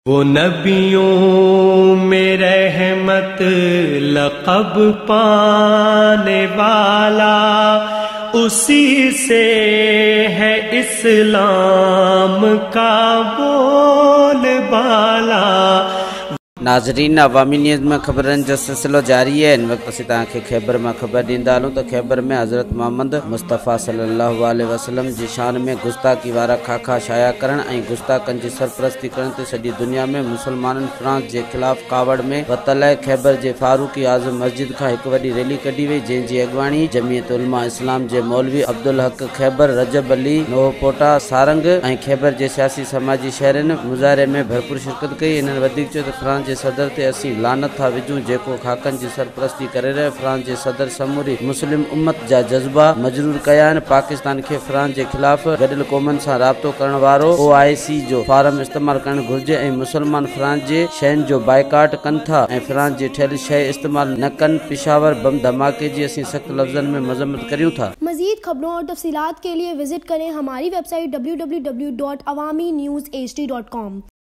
वो नबियों में रहमत लक़ब पाने वाला, उसी से है इस्लाम का बोलबाला। नाज़रीन, अवामी न्यूज़ में ख़बरनि जो सिलसिलो जारी है। इन वक्त असीं तव्हांखे ख़ैबर में ख़बर ॾींदा हलूं तो ख़ैबर में हज़रत मोहम्मद मुस्तफ़ा सल्लल्लाहु अलैहि वसल्लम जी शान में गुस्ताखी वारा खाका शाया करण ऐं गुस्ताखनि जी सरपरस्ती करण ते सॼी दुनिया में मुसलमाननि फ्रांस जे ख़िलाफ़ कावड़ में वतल आहे। ख़ैबर जे फारूकी आज़म मस्जिद खां हिकु वॾी रैली कढी वई, जंहिंजी अॻुवाणी जमीयत उलमा इस्लाम जे मौलवी अब्दुल हक ख़ैबर, रजब अली नोहपोटा सारंग ऐं ख़ैबर जे सियासी समाजी शहरनि मुज़ाहिरे में भरपूर शिरकत कई। इन्हनि वधीक चयो त फ्रांस जे सदर ते असीं लानत था विझूं जेको खाकनि जी सरपरस्ती करे रहे। फ्रांस जे सदर समूरी मुस्लिम उम्मत जा जज़्बा मजरूर कया आहिनि। पाकिस्तान खे फ्रांस जे ख़िलाफ़ गॾियल क़ौमनि सां राब्तो करण वारो OIC जो फारम इस्तेमालु करणु घुर्जे ऐं मुसलमान फ्रांस जे शयुनि जो बाइकाट कनि था ऐं फ्रांस जी ठहियल शइ इस्तेमालु न कनि। पेशावर बम धमाके जी असीं सख्त लफ़्ज़नि में मज़म्मत करियूं था। मज़ीद खबरों और तफसीलात के लिए विजिट करें हमारी वेबसाइट www.awamiNewsHD.com।